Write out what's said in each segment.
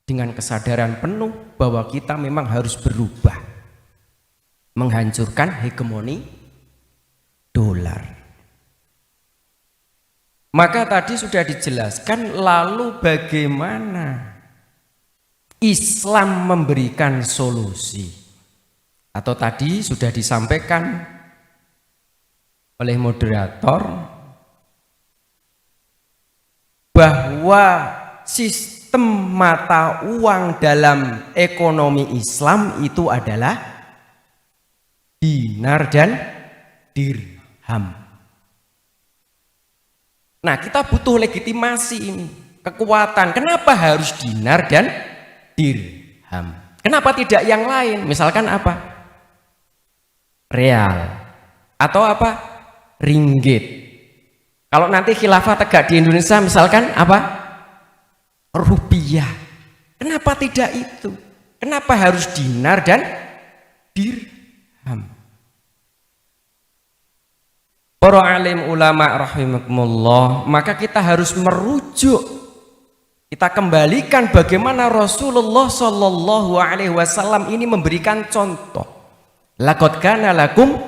dengan kesadaran penuh bahwa kita memang harus berubah, menghancurkan hegemoni dolar. Maka tadi sudah dijelaskan, lalu bagaimana Islam memberikan solusi, atau tadi sudah disampaikan oleh moderator bahwa sistem mata uang dalam ekonomi Islam itu adalah dinar dan dirham. Nah, kita butuh legitimasi ini, kekuatan. Kenapa harus dinar dan dirham? Kenapa tidak yang lain? Misalkan apa? Real atau apa? Ringgit. Kalau nanti khilafah tegak di Indonesia misalkan apa? Rupiah. Kenapa tidak itu? Kenapa harus dinar dan dirham? Para alim ulama rahimakumullah, maka kita harus merujuk, kita kembalikan bagaimana Rasulullah Shallallahu Alaihi Wasallam ini memberikan contoh. Laqad kana lakum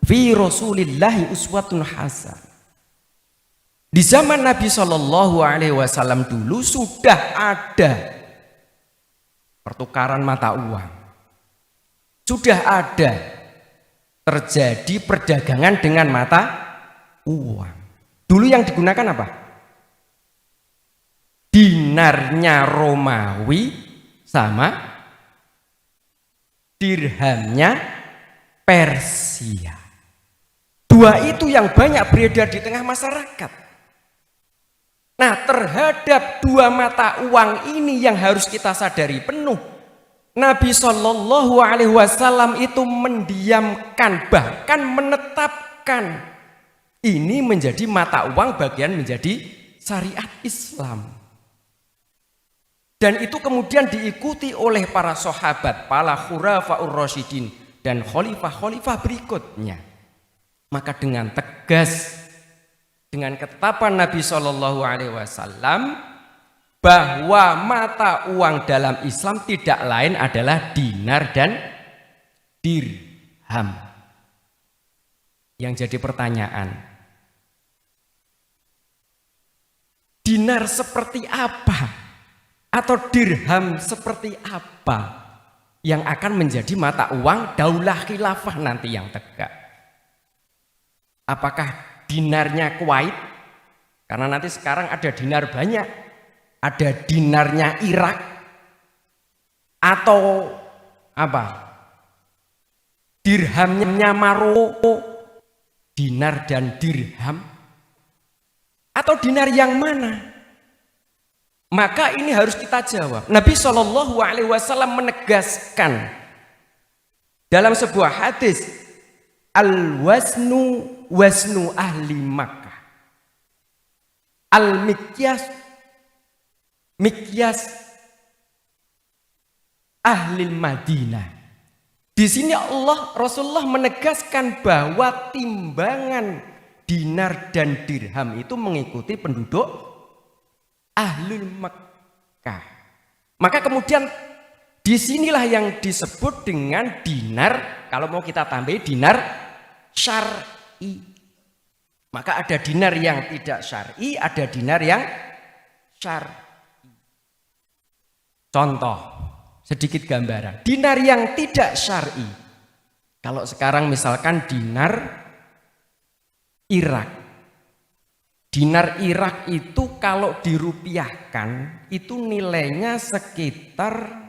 fi Rasulillahi uswatun hasanah. Di zaman Nabi Shallallahu Alaihi Wasallam dulu sudah ada pertukaran mata uang, sudah ada terjadi perdagangan dengan mata uang. Dulu yang digunakan apa? Dinarnya Romawi sama dirhamnya Persia. Dua itu yang banyak beredar di tengah masyarakat. Nah, terhadap dua mata uang ini yang harus kita sadari penuh, Nabi Shallallahu Alaihi Wasallam itu mendiamkan, bahkan menetapkan ini menjadi mata uang bagian menjadi syariat Islam. Dan itu kemudian diikuti oleh para sahabat, para khulafaur rasyidin dan khalifah-khalifah berikutnya. Maka dengan tegas, dengan ketetapan Nabi Shallallahu Alaihi Wasallam bahwa mata uang dalam Islam tidak lain adalah dinar dan dirham. Yang jadi pertanyaan, dinar seperti apa atau dirham seperti apa yang akan menjadi mata uang daulah khilafah nanti yang tegak? Apakah dinarnya Kuwait? Karena nanti sekarang ada dinar banyak, ada dinarnya Irak, atau apa? Dirhamnya Maroko, dinar dan dirham, atau dinar yang mana? Maka ini harus kita jawab. Nabi Shallallahu Alaihi Wasallam menegaskan dalam sebuah hadis, al-wasnu wasnu ahli Makkah, al-mikyas mikyas ahli Madinah. Di sini Rasulullah menegaskan bahwa timbangan dinar dan dirham itu mengikuti penduduk ahli Mekah. Maka kemudian disinilah yang disebut dengan dinar, kalau mau kita tambahi dinar syar'i. Maka ada dinar yang tidak syar'i, ada dinar yang syar'i. Contoh, sedikit gambaran. Dinar yang tidak syar'i. Kalau sekarang misalkan dinar Irak. Dinar Irak itu kalau dirupiahkan itu nilainya sekitar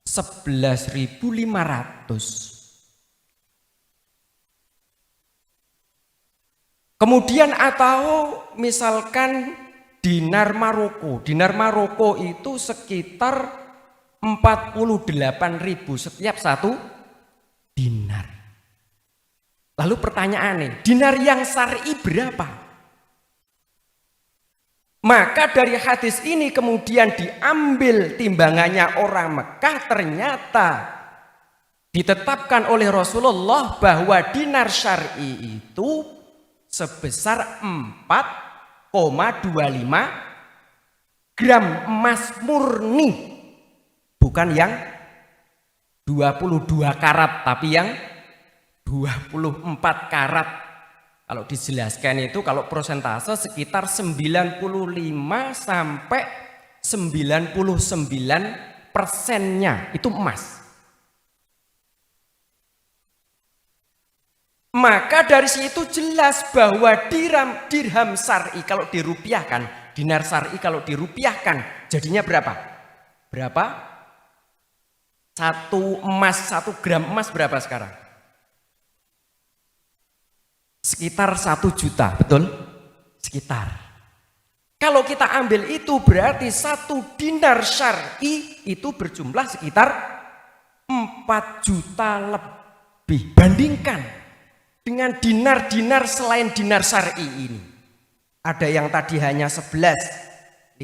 11.500. Kemudian atau misalkan dinar Maroko itu sekitar 48.000 setiap satu dinar. Lalu pertanyaannya, dinar yang syar'i berapa? Maka dari hadis ini kemudian diambil timbangannya orang Mekah, ternyata ditetapkan oleh Rasulullah bahwa dinar syar'i itu sebesar 4,25 gram emas murni. bukan yang 22 karat tapi yang 24 karat. Kalau dijelaskan itu kalau persentase sekitar 95 sampai 99%-nya itu emas. Maka dari situ jelas bahwa dirham syar'i kalau dirupiahkan, dinar syar'i kalau dirupiahkan jadinya berapa? Berapa? 1 gram emas berapa sekarang? Sekitar 1 juta, betul? Sekitar. Kalau kita ambil itu berarti 1 dinar syar'i itu berjumlah sekitar 4 juta lebih. Bandingkan dengan dinar-dinar selain dinar syar'i ini. Ada yang tadi hanya 11.500,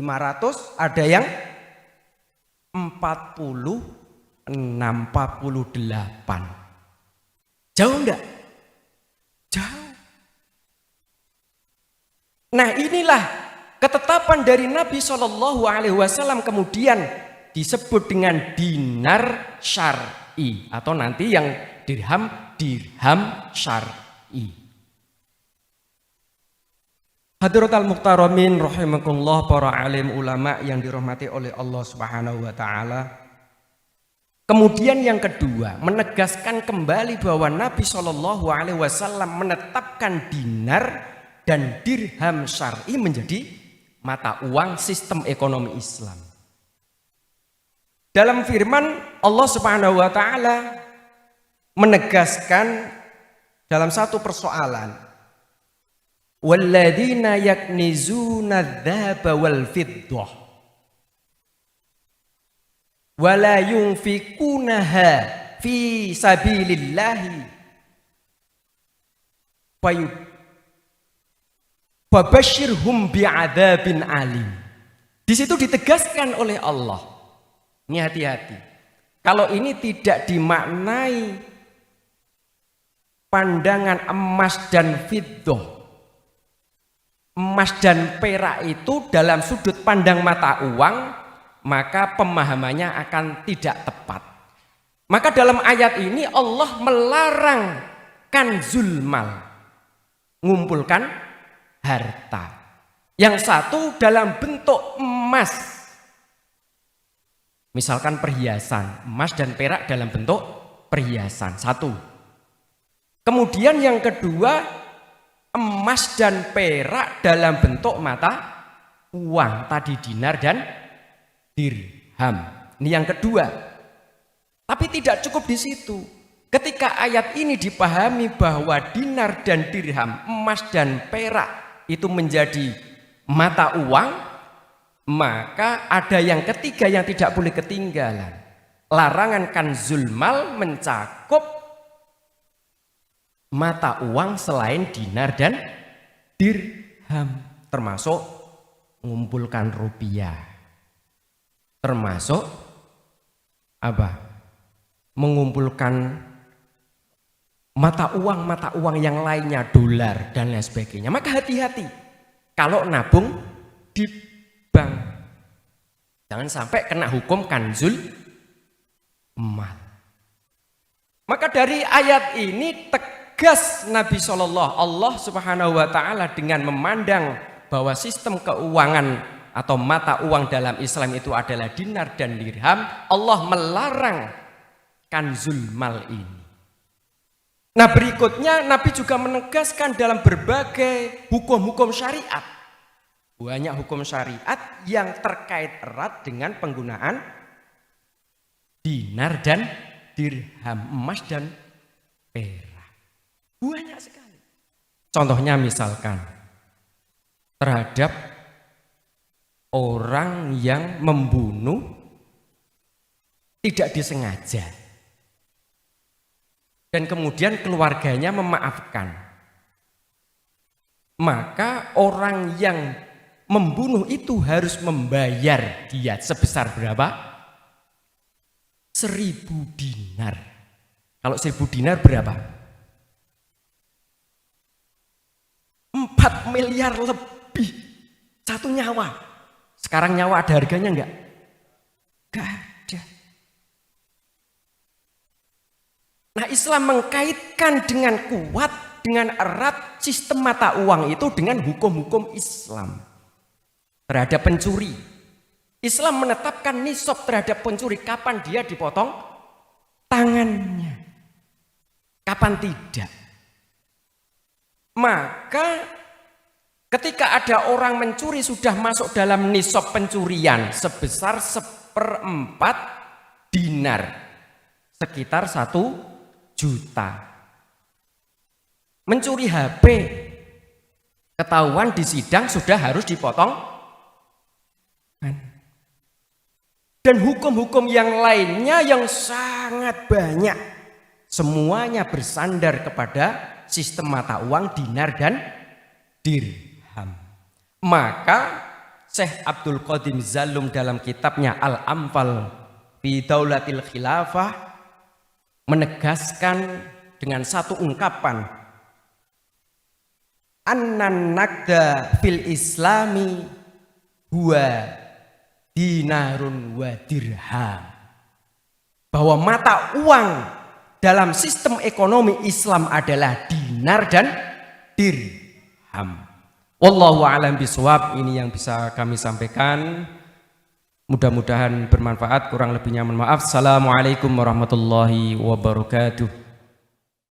ada yang 46, 48. Jauh enggak? Jauh. Nah, inilah ketetapan dari Nabi SAW kemudian disebut dengan dinar syar'i atau nanti yang dirham syar'i. Hadratal muhtaramin rahimakumullah, para alim ulama yang dirahmati oleh Allah Subhanahu wa taala. Kemudian yang kedua, menegaskan kembali bahwa Nabi SAW menetapkan dinar dan dirham syar'i menjadi mata uang sistem ekonomi Islam. Dalam firman Allah Subhanahu wa taala menegaskan dalam satu persoalan, walladzina yaknizuna adz-dzahaba wal fiddah wala yunfikunaha fi sabilillahi fabashshirhum bi'adzabin alim. Di situ ditegaskan oleh Allah. Ini hati-hati. Kalau ini tidak dimaknai pandangan emas dan fiddah, emas dan perak itu dalam sudut pandang mata uang, maka pemahamannya akan tidak tepat. Maka dalam ayat ini Allah melarang kanzul mal, ngumpulkan harta. Yang satu dalam bentuk emas, misalkan perhiasan, emas dan perak dalam bentuk perhiasan, satu. Kemudian yang kedua, emas dan perak dalam bentuk mata uang, tadi dinar dan dirham. Ini yang kedua. Tapi tidak cukup di situ. Ketika ayat ini dipahami bahwa dinar dan dirham, emas dan perak itu menjadi mata uang, maka ada yang ketiga yang tidak boleh ketinggalan. Larangan kanzul mal mencakup mata uang selain dinar dan dirham, termasuk mengumpulkan rupiah, termasuk apa? Mengumpulkan mata uang yang lainnya, dolar dan lain sebagainya. Maka hati-hati kalau nabung di bank, jangan sampai kena hukum kanzul mal. Maka dari ayat ini tegas Nabi SAW, Allah Subhanahu wa taala dengan memandang bahwa sistem keuangan atau mata uang dalam Islam itu adalah dinar dan dirham, Allah melarang kanzul mal ini. Nah, berikutnya Nabi juga menegaskan dalam berbagai hukum-hukum syariat. Banyak hukum syariat yang terkait erat dengan penggunaan dinar dan dirham, emas dan perak. Banyak sekali. Contohnya misalkan terhadap orang yang membunuh tidak disengaja dan kemudian keluarganya memaafkan, maka orang yang membunuh itu harus membayar diat sebesar berapa? 1.000 dinar. Kalau 1.000 dinar berapa? 4 miliar lebih. Satu nyawa. Sekarang nyawa ada harganya enggak? Enggak ada. Islam mengkaitkan dengan kuat, dengan erat sistem mata uang itu dengan hukum-hukum Islam terhadap pencuri. Islam menetapkan nisab terhadap pencuri, kapan dia dipotong tangannya, kapan tidak. Maka ketika ada orang mencuri sudah masuk dalam nisab pencurian sebesar 1/4 dinar, sekitar 1 juta. Mencuri HP, ketahuan di sidang sudah harus dipotong. Dan hukum-hukum yang lainnya yang sangat banyak, semuanya bersandar kepada sistem mata uang dinar dan dirham. Maka Syekh Abdul Qadim Zalum dalam kitabnya Al-Amfal fi Daulatil Khilafah menegaskan dengan satu ungkapan, annan naqda fil islami huwa dinarun wa dirham, bahwa mata uang dalam sistem ekonomi Islam adalah dinar dan dirham. Wallahu a'lam bishawab. Ini yang bisa kami sampaikan, mudah-mudahan bermanfaat, kurang lebihnya mohon maaf. Assalamualaikum warahmatullahi wabarakatuh.